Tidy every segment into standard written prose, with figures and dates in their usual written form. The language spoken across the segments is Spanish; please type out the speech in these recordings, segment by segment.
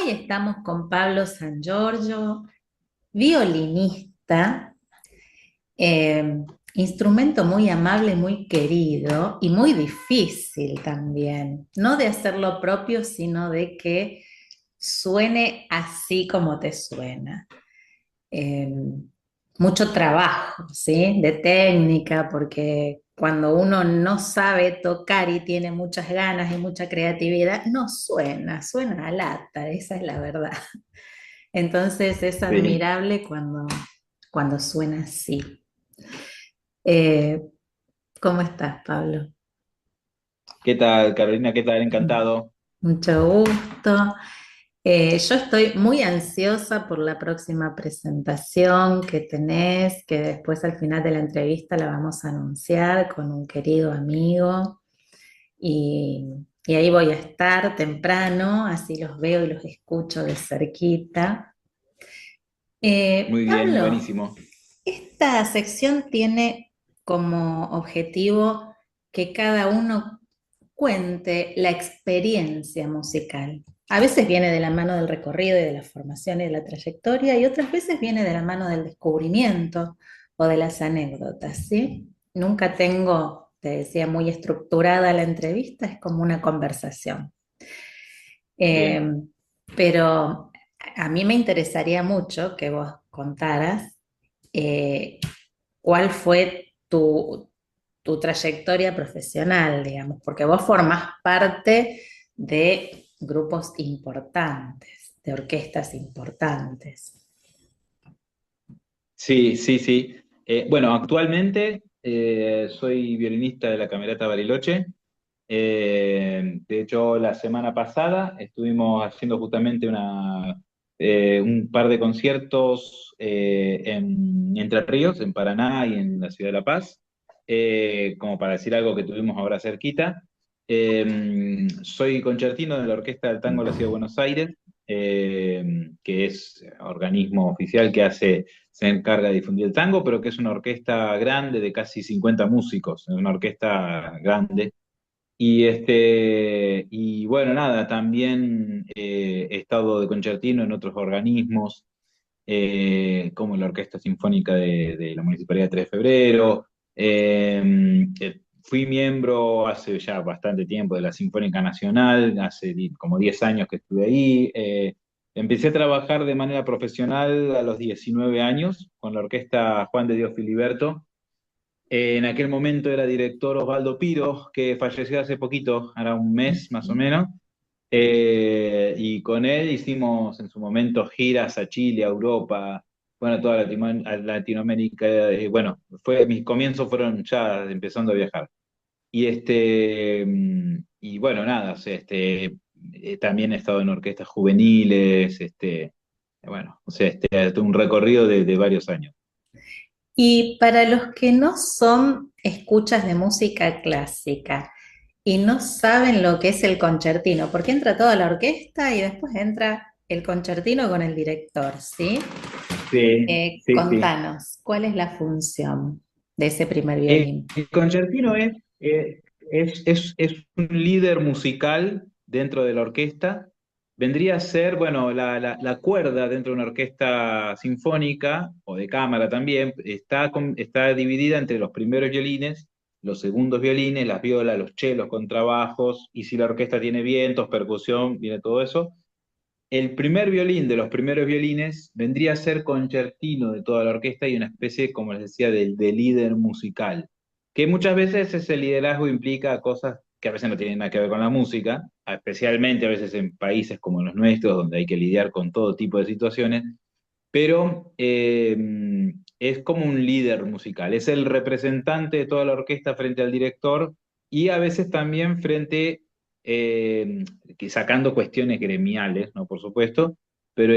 Hoy estamos con Pablo San Giorgio, violinista, eh, instrumento muy amable, muy querido y muy difícil también. No de hacerlo propio, sino de que suene así como te suena. eh, Mucho trabajo, ¿sí? De técnica, porque cuando uno no sabe tocar y tiene muchas ganas y mucha creatividad, no suena, suena a lata, esa es la verdad. Entonces es Sí. admirable cuando suena así. Eh, ¿Cómo estás, Pablo? ¿Qué tal, Carolina? ¿Qué tal? Encantado. Mucho gusto. Yo estoy muy ansiosa por la próxima presentación que tenés, que después al final de la entrevista la vamos a anunciar con un querido amigo y, y ahí voy a estar temprano, así los veo y los escucho de cerquita. Muy bien, Pablo, buenísimo. esta sección tiene como objetivo que cada uno cuente la experiencia musical. A veces viene de la mano del recorrido y de la formación y de la trayectoria, y otras veces viene de la mano del descubrimiento o de las anécdotas, ¿sí? Nunca tengo, te decía, muy estructurada la entrevista, es como una conversación. Eh, Bien. pero a mí me interesaría mucho que vos contaras eh, cuál fue tu trayectoria profesional, digamos, porque vos formás parte de grupos importantes, de orquestas importantes. Sí, sí, sí. Bueno, actualmente soy violinista de la Camerata Bariloche. De hecho, la semana pasada estuvimos haciendo justamente un par de conciertos en Entre Ríos, en Paraná y en la ciudad de La Paz, como para decir algo que tuvimos ahora cerquita. Soy concertino de la Orquesta del Tango de la Ciudad de Buenos Aires, que es organismo oficial se encarga de difundir el tango, pero que es una orquesta grande de casi 50 músicos, es una orquesta grande. Y bueno, nada, también he estado de concertino en otros organismos, como la Orquesta Sinfónica de la Municipalidad de 3 de Febrero. Fui miembro hace ya bastante tiempo de la Sinfónica Nacional, como 10 años que estuve ahí. Empecé a trabajar de manera profesional a los 19 años con la Orquesta Juan de Dios Filiberto. En aquel momento era director Osvaldo Piro, que falleció hace poquito, hará un mes más o menos. Y con él hicimos en su momento giras a Chile, a Europa, bueno, toda a Latinoamérica. Bueno, mis comienzos fueron ya empezando a viajar. Y bueno, nada, o sea, también he estado en orquestas juveniles, bueno, o sea, un recorrido de varios años. Y para los que no son escuchas de música clásica y no saben lo que es el concertino, porque entra toda la orquesta y después entra el concertino con el director, ¿sí? Sí, sí, sí. Contanos, ¿cuál es la función de ese primer violín? El concertino es un líder musical dentro de la orquesta. Vendría a ser, bueno, la cuerda dentro de una orquesta sinfónica o de cámara también, está dividida entre los primeros violines, los segundos violines, las violas, los chelos, contrabajos, y si la orquesta tiene vientos, percusión, viene todo eso. El primer violín de los primeros violines vendría a ser concertino de toda la orquesta y una especie, como les decía, de líder musical, que muchas veces ese liderazgo implica cosas que a veces no tienen nada que ver con la música, especialmente a veces en países como los nuestros, donde hay que lidiar con todo tipo de situaciones, pero es como un líder musical, es el representante de toda la orquesta frente al director y a veces también sacando cuestiones gremiales, ¿no? Por supuesto, pero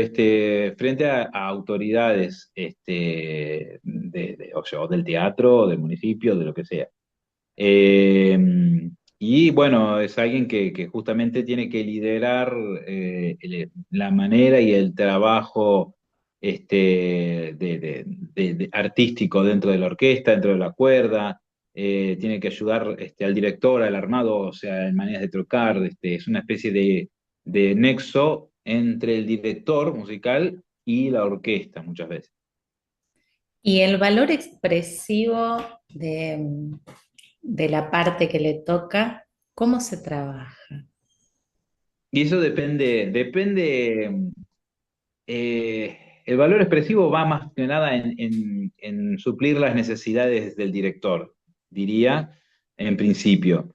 frente a autoridades o del teatro, o del municipio, de lo que sea. Eh, y bueno, es alguien que justamente tiene que liderar la manera y el trabajo artístico dentro de la orquesta, dentro de la cuerda. Tiene que ayudar al director, al armado, o sea, en maneras de tocar. Es una especie de nexo entre el director musical y la orquesta muchas veces. Y el valor expresivo de la parte que le toca, ¿cómo se trabaja? Y eso depende. El valor expresivo va más que nada en suplir las necesidades del director, diría, en principio.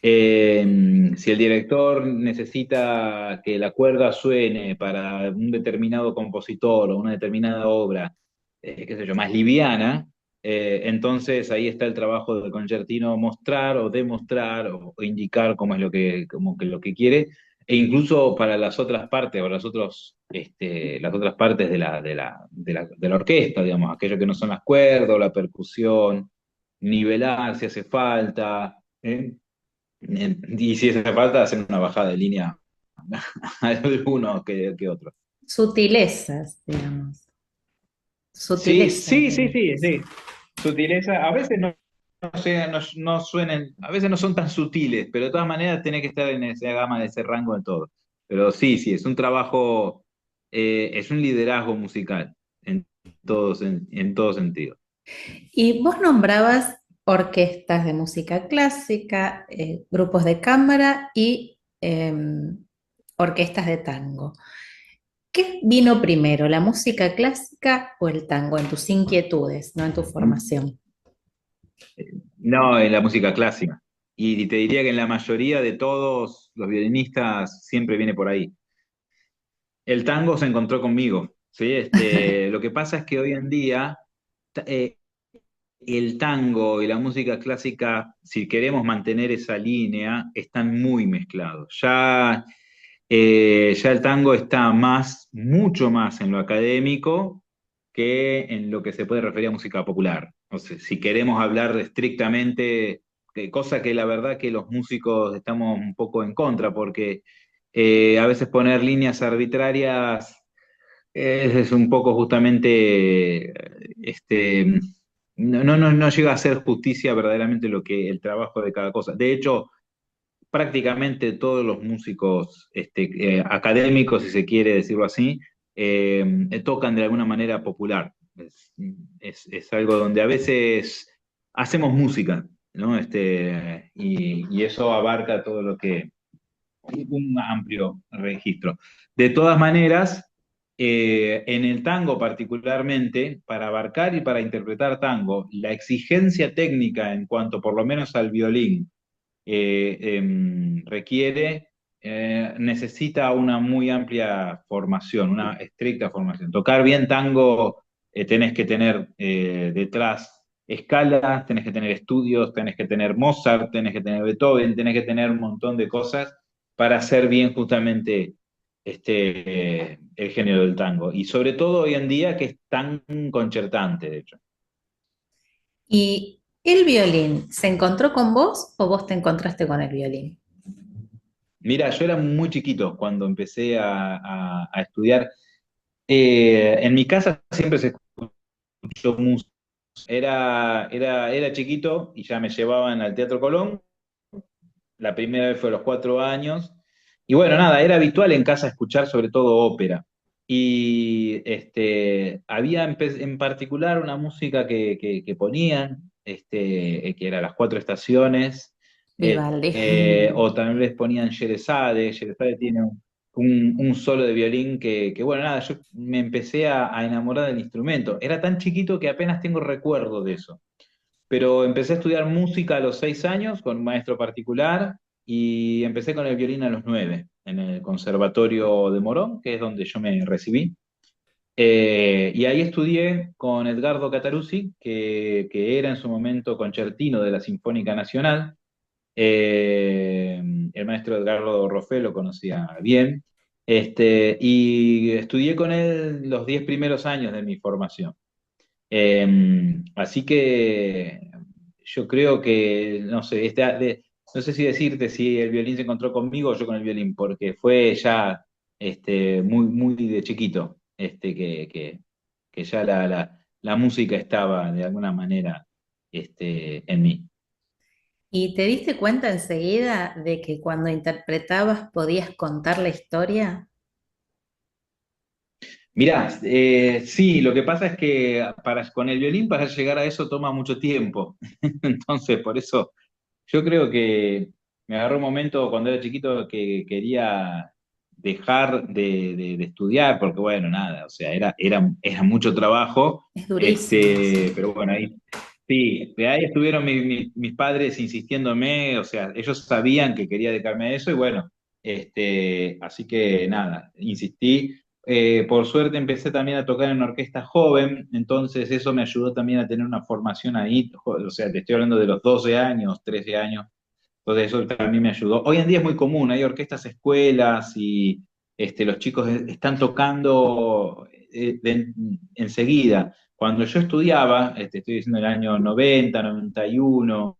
Si el director necesita que la cuerda suene para un determinado compositor o una determinada obra, qué sé yo, más liviana, entonces ahí está el trabajo del concertino mostrar o demostrar o indicar cómo es como que lo que quiere e incluso para las otras partes o las otras partes de la orquesta, digamos, aquello que no son las cuerdas o la percusión, nivelar si hace falta, ¿eh? Y si hace falta, hacer una bajada de línea a alguno que otro. Sutilezas, digamos. Sí, Sutilezas, sí, sí, digamos. sí, sí. Sutileza, a veces no suenen, a veces no son tan sutiles, pero de todas maneras tiene que estar en esa gama, de ese rango de todo. Pero sí, sí, es un trabajo, es un liderazgo musical en todo sentido. Y vos nombrabas orquestas de música clásica, grupos de cámara y orquestas de tango. ¿Qué vino primero, la música clásica o el tango en tus inquietudes, no en tu formación? No, en la música clásica. Y te diría que en la mayoría de todos los violinistas siempre viene por ahí. El tango se encontró conmigo, ¿sí? Lo que pasa es que hoy en día eh, el tango y la música clásica, si queremos mantener esa línea, están muy mezclados. Ya el tango está mucho más en lo académico que en lo que se puede referir a música popular. O sea, si queremos hablar estrictamente, cosa que la verdad que los músicos estamos un poco en contra, porque a veces poner líneas arbitrarias es un poco justamente, no llega a ser justicia verdaderamente lo que el trabajo de cada cosa. De hecho, prácticamente todos los músicos académicos, si se quiere decirlo así, tocan de alguna manera popular. Es algo donde a veces hacemos música, ¿no? Y eso abarca todo lo que, un amplio registro. De todas maneras, en el tango particularmente, para abarcar y para interpretar tango, la exigencia técnica en cuanto por lo menos al violín necesita una muy amplia formación, una estricta formación. Tocar bien tango, tenés que tener detrás escalas, tenés que tener estudios, tenés que tener Mozart, tenés que tener Beethoven, tenés que tener un montón de cosas para hacer bien justamente el género del tango. Y sobre todo hoy en día que es tan concertante, de hecho. ¿Y el violín se encontró con vos o vos te encontraste con el violín? Mira, yo era muy chiquito cuando empecé a estudiar. En mi casa siempre se escuchó música. Era chiquito y ya me llevaban al Teatro Colón. La primera vez fue a los 4 años. Y bueno, nada, era habitual en casa escuchar sobre todo ópera. Y había en particular una música que ponían, que era Las Cuatro Estaciones, Vivaldi. o también les ponían Sherezade. Sherezade tiene un solo de violín bueno, nada, yo me empecé a enamorar del instrumento. Era tan chiquito que apenas tengo recuerdo de eso. Pero empecé a estudiar música a los 6 años con un maestro particular y empecé con el violín a los 9 en el Conservatorio de Morón, que es donde yo me recibí. Y ahí estudié con Edgardo Cataruzzi, que era en su momento concertino de la Sinfónica Nacional. El maestro Edgardo Roffé lo conocía bien. Y estudié con él los 10 primeros años de mi formación. Así que yo creo que, no sé, no sé si decirte si el violín se encontró conmigo o yo con el violín, porque fue ya muy de chiquito que ya la música estaba de alguna manera en mí. ¿Y te diste cuenta enseguida de que cuando interpretabas podías contar la historia? Mirá, sí, lo que pasa es que con el violín para llegar a eso toma mucho tiempo. Entonces, por eso yo creo que me agarró un momento cuando era chiquito que quería dejar de estudiar, porque bueno, nada, o sea, era mucho trabajo, Es durísimo, sí. pero bueno, ahí sí, de ahí estuvieron mis padres insistiéndome, o sea, ellos sabían que quería dedicarme a eso y bueno, así que nada, insistí. Por suerte empecé también a tocar en una orquesta joven, entonces eso me ayudó también a tener una formación ahí, o sea, te estoy hablando de los 12 años, 13 años, entonces eso también me ayudó. Hoy en día es muy común, hay orquestas, escuelas y los chicos están tocando enseguida. Cuando yo estudiaba, estoy diciendo el año 90, 91,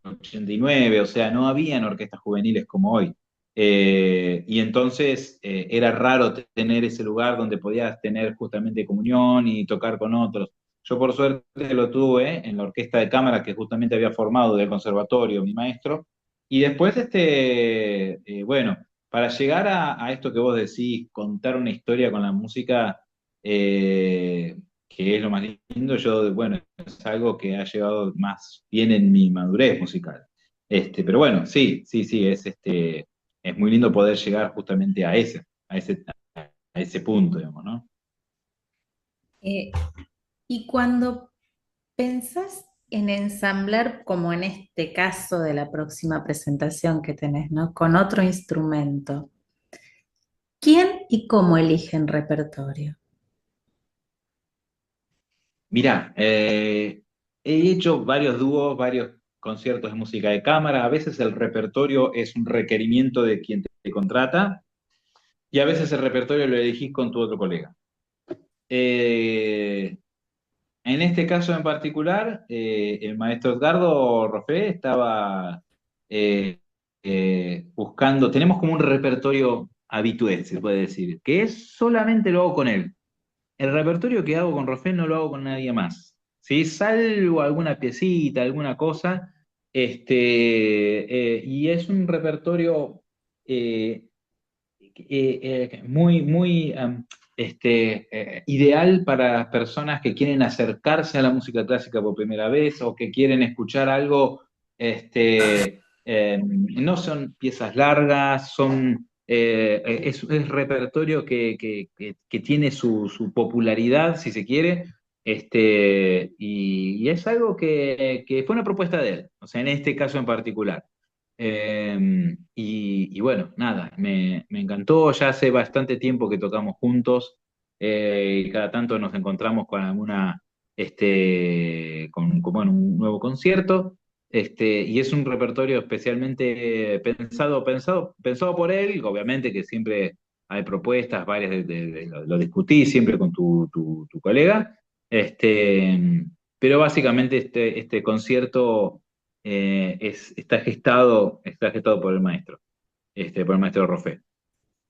89, o sea, no habían orquestas juveniles como hoy. Y entonces era raro tener ese lugar donde podías tener justamente comunión y tocar con otros. Yo por suerte lo tuve en la orquesta de cámara que justamente había formado del conservatorio mi maestro. Y después, bueno, para llegar a esto que vos decís, contar una historia con la música, que es lo más lindo, yo, bueno, es algo que ha llegado más bien en mi madurez musical. Pero bueno, sí, sí, sí, es muy lindo poder llegar justamente a ese punto, digamos, ¿no? Eh, y cuando pensás en ensamblar, como en este caso de la próxima presentación que tenés, ¿no? Con otro instrumento, ¿quién y cómo eligen repertorio? Mirá, he hecho varios dúos, varios conciertos de música de cámara. A veces el repertorio es un requerimiento de quien te contrata y a veces el repertorio lo elegís con tu otro colega. Eh, en este caso en particular, el maestro Edgardo Rofé estaba eh, buscando, tenemos como un repertorio habitué, se puede decir, que es solamente lo hago con él. El repertorio que hago con Rofé no lo hago con nadie más. ¿Sí? Salvo alguna piecita, alguna cosa. Y es un repertorio eh, muy, muy ideal para personas que quieren acercarse a la música clásica por primera vez o que quieren escuchar algo. No son piezas largas, es repertorio que tiene su popularidad, si se quiere. Y es algo que fue una propuesta de él, o sea, en este caso en particular. Y bueno, nada, me encantó. Ya hace bastante tiempo que tocamos juntos, y cada tanto nos encontramos con bueno, un nuevo concierto. Y es un repertorio especialmente pensado por él. Obviamente que siempre hay propuestas, varias, lo discutí siempre con tu colega. Pero básicamente este concierto está gestado por el maestro Roffé.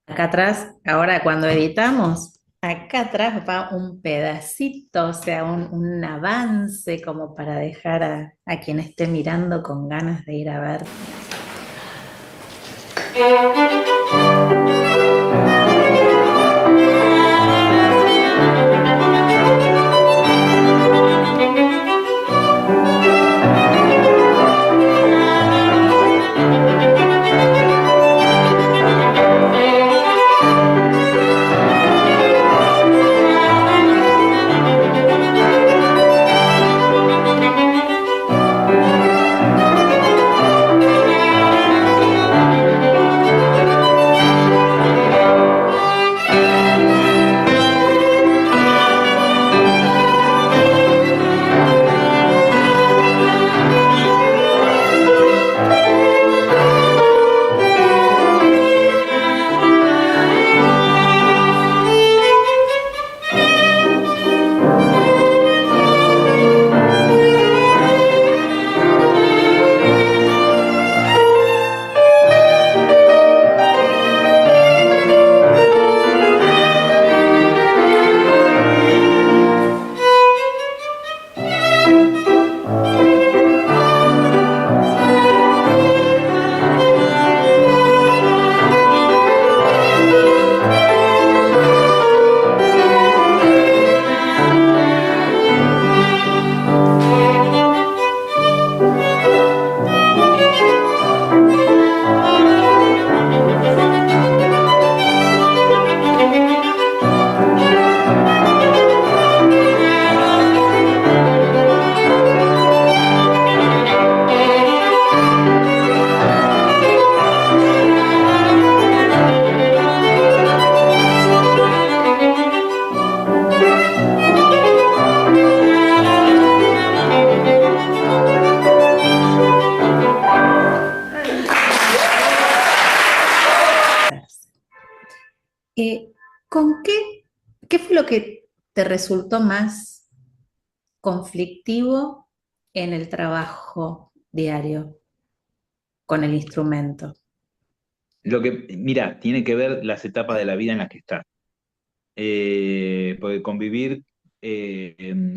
Acá atrás, ahora cuando editamos, acá atrás va un pedacito, o sea, un avance como para dejar a quien esté mirando con ganas de ir a ver. Eh, ¿Con qué fue lo que te resultó más conflictivo en el trabajo diario con el instrumento? Mira, tiene que ver las etapas de la vida en las que estás. Porque convivir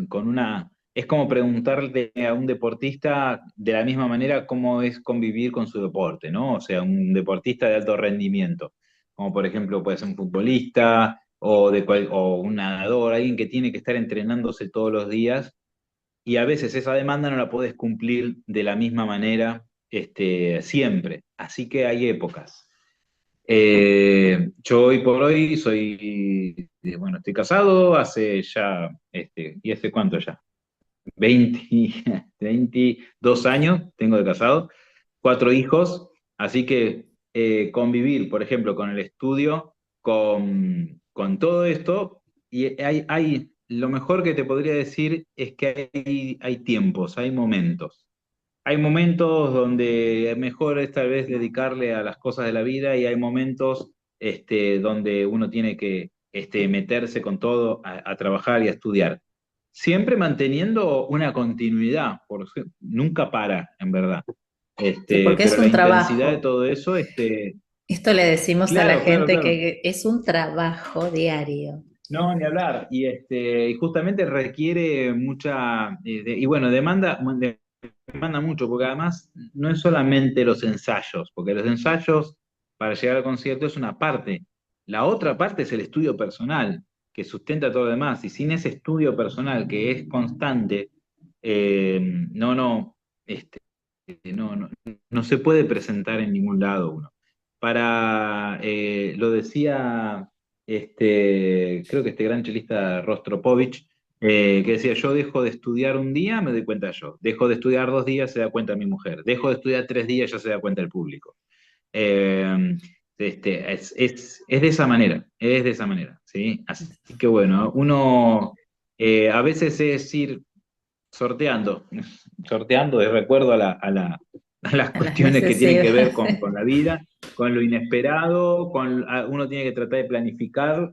con una... Es como preguntarle a un deportista de la misma manera cómo es convivir con su deporte, ¿no? O sea, un deportista de alto rendimiento, como por ejemplo puede ser un futbolista o un nadador, alguien que tiene que estar entrenándose todos los días y a veces esa demanda no la podés cumplir de la misma manera siempre. Así que hay épocas. Yo hoy por hoy soy, bueno, estoy casado hace ya, ¿y hace cuánto ya? 20 22 años tengo de casado, 4 hijos, así que convivir, por ejemplo, con el estudio, con todo esto, y lo mejor que te podría decir es que hay tiempos, hay momentos. Hay momentos donde mejor es tal vez dedicarle a las cosas de la vida y hay momentos donde uno tiene que meterse con todo a trabajar y a estudiar. Siempre manteniendo una continuidad, porque nunca para, en verdad. Sí, porque es Pero la un intensidad de trabajo. todo eso, Esto le decimos a la claro, claro, gente claro. que es un trabajo diario. No, ni hablar. Y justamente requiere mucha, y bueno, demanda mucho, porque además no es solamente los ensayos, porque los ensayos para llegar al concierto es una parte. La otra parte es el estudio personal, que sustenta todo lo demás. Y sin ese estudio personal que es constante, no, no, este, no se puede presentar en ningún lado uno. Lo decía creo que este gran chelista Rostropovich, que decía, yo dejo de estudiar un día, me doy cuenta yo, dejo de estudiar 2 días, se da cuenta mi mujer, dejo de estudiar 3 días, ya se da cuenta el público. Eh, es de esa manera, es de esa manera, ¿sí? Así que bueno, uno a veces es ir sorteando, sorteando de recuerdo a las A las cuestiones que tienen que ver con necesidades. la vida, con lo inesperado, uno tiene que tratar de planificar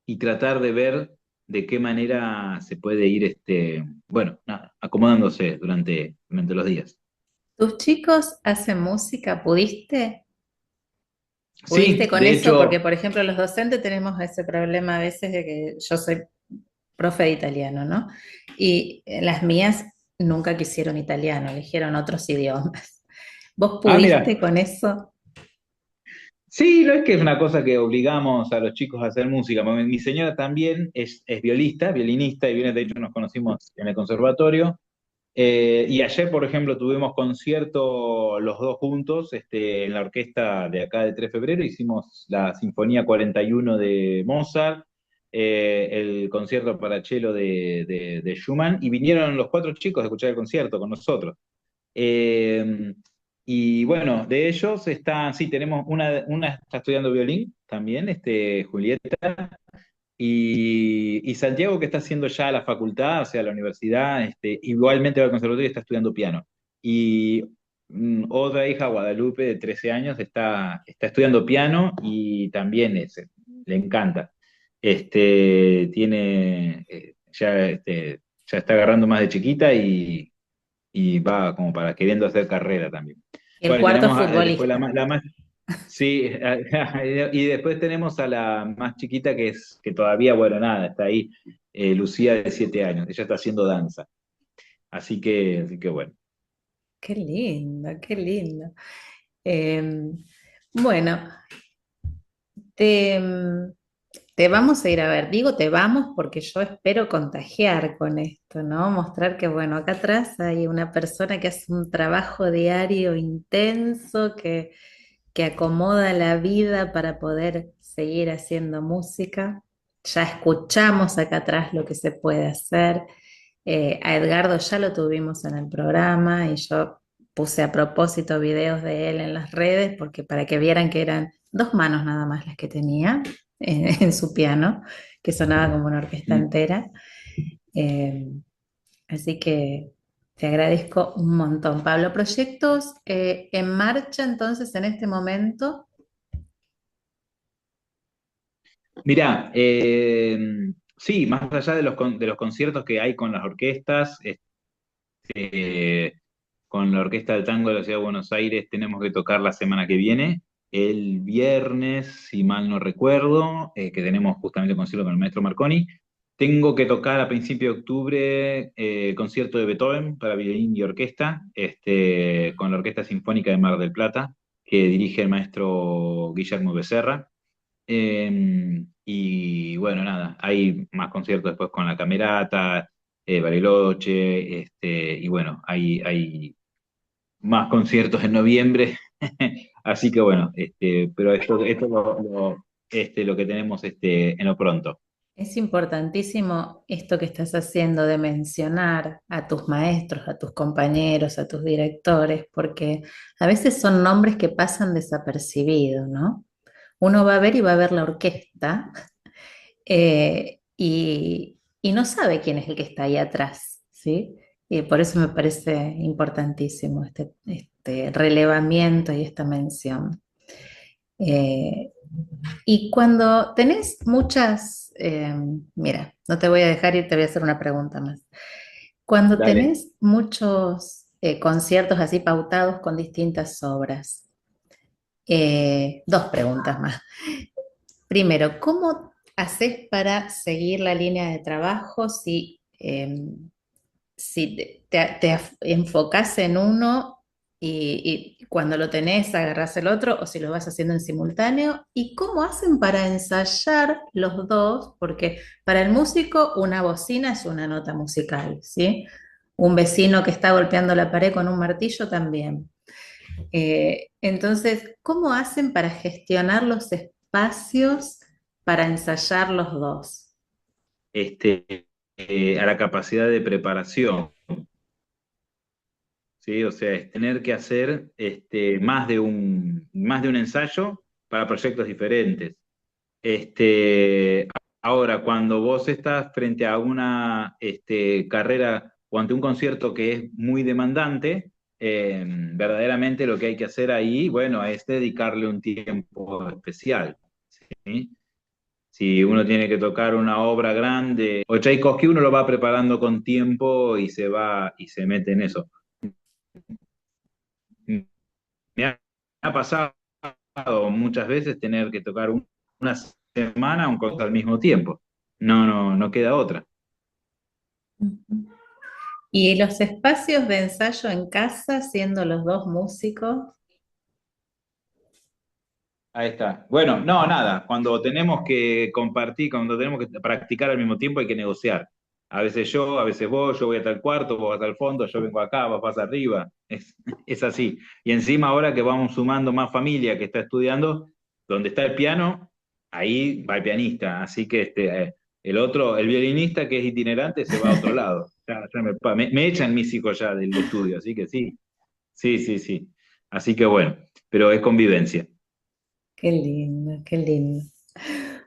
y tratar de ver de qué manera se puede ir, bueno, nada, acomodándose durante los días. ¿Tus chicos hacen música? ¿Pudiste Sí, con de eso? Porque, hecho, por ejemplo, los docentes tenemos ese problema a veces de que yo soy profe de italiano, ¿no? Y las mías nunca quisieron italiano, eligieron otros idiomas. ¿Vos pudiste mira, con eso? sí, no es que es una cosa que obligamos a los chicos a hacer música, porque mi señora también es violinista, y viene, de hecho nos conocimos en el conservatorio. Y ayer, por ejemplo, tuvimos concierto los dos juntos en la orquesta de acá de 3 de febrero. Hicimos la Sinfonía 41 de Mozart, el concierto para cello de Schumann, y vinieron los 4 chicos a escuchar el concierto con nosotros. Eh, y bueno, de ellos sí, tenemos una está estudiando violín también, Julieta, y Santiago, que está haciendo ya la facultad, o sea, la universidad, igualmente va al conservatorio y está estudiando piano. Y otra hija, Guadalupe, de 13 años, está estudiando piano y también le encanta. Ya está agarrando más de chiquita y va como para queriendo hacer carrera también. Y el Bueno, y cuarto tenemos después futbolista. la más. Sí, y después tenemos a la más chiquita que todavía, bueno, nada, está ahí, Lucía de 7 años, ella está haciendo danza, así que bueno. Qué lindo, qué lindo. Eh, bueno, te, te vamos a ir a ver. Digo te vamos porque yo espero contagiar con esto, ¿no? Mostrar que, bueno, acá atrás hay una persona que hace un trabajo diario intenso, que acomoda la vida para poder seguir haciendo música. Ya escuchamos acá atrás lo que se puede hacer. A Edgardo ya lo tuvimos en el programa y yo puse a propósito videos de él en las redes porque para que vieran que eran 2 manos nada más las que tenía en su piano, que sonaba como una orquesta Mm. entera. Eh, Así que te agradezco un montón, Pablo. ¿Proyectos en marcha entonces en este momento? Mirá, sí, más allá de de los conciertos que hay con las orquestas, eh, con la Orquesta del Tango de la Ciudad de Buenos Aires tenemos que tocar la semana que viene, el viernes, si mal no recuerdo, que tenemos justamente concierto con el maestro Marconi. Tengo que tocar a principios de octubre el concierto de Beethoven para violín y orquesta, con la Orquesta Sinfónica de Mar del Plata, que dirige el maestro Guillermo Becerra. Y bueno, nada, hay más conciertos después con la Camerata, Bariloche, y bueno, hay más conciertos en noviembre, así que bueno, pero esto lo que tenemos en lo pronto. Es importantísimo esto que estás haciendo de mencionar a tus maestros, a tus compañeros, a tus directores, porque a veces son nombres que pasan desapercibidos, ¿no? Uno va a ver y va a ver la orquesta y no sabe quién es el que está ahí atrás, ¿sí? Y por eso me parece importantísimo este relevamiento y esta mención. Eh, y cuando tenés muchas, mira, no te voy a dejar ir, te voy a hacer una pregunta más. Cuando Dale. tenés muchos conciertos así pautados con distintas obras, dos preguntas más. Primero, ¿cómo haces para seguir la línea de trabajo si te enfocás en uno y cuando lo tenés agarrás el otro o si lo vas haciendo en simultáneo? ¿Y cómo hacen para ensayar los dos? Porque para el músico una bocina es una nota musical, ¿sí? Un vecino que está golpeando la pared con un martillo también. Entonces, ¿cómo hacen para gestionar los espacios para ensayar los dos? A la capacidad de preparación, ¿sí? O sea, es tener que hacer más de un ensayo para proyectos diferentes. Este, Ahora, cuando vos estás frente a una carrera o ante un concierto que es muy demandante, verdaderamente lo que hay que hacer ahí, bueno, es dedicarle un tiempo especial, ¿sí? Si uno tiene que tocar una obra grande, o Tchaikovsky, uno lo va preparando con tiempo y se va y se mete en eso. Me ha pasado muchas veces tener que tocar una semana un cosa al mismo tiempo. No queda otra. Ujú. ¿Y los espacios de ensayo en casa, siendo los dos músicos? Ahí está. Bueno, no, nada. Cuando tenemos que compartir, cuando tenemos que practicar al mismo tiempo, hay que negociar. A veces yo, a veces vos, yo voy hasta el cuarto, vos vas al fondo, yo vengo acá, vos vas arriba. Es así. Y encima ahora que vamos sumando más familia que está estudiando, donde está el piano, ahí va el pianista. Así que el otro, el violinista que es itinerante, se va a otro lado. Ya me echan mis hijos ya del estudio, así que sí, sí, sí, sí. Así que bueno, pero es convivencia. Qué lindo, qué lindo.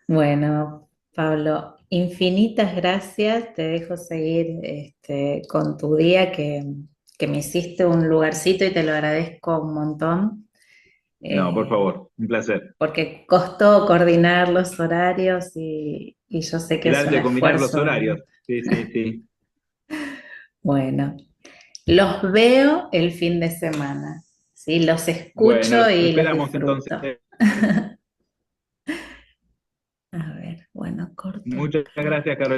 Bueno, Pablo, infinitas gracias. Te dejo seguir con tu día que me hiciste un lugarcito y te lo agradezco un montón, No, por eh, favor, un placer. porque costó coordinar los horarios y yo sé que El es arte un de combinar los esfuerzo horarios. grande. Sí, sí, sí. Bueno, los veo el fin de semana, ¿sí? Los Bueno, escucho los y los esperamos entonces. disfruto. A ver, bueno, corto Muchas acá. gracias, Carolina.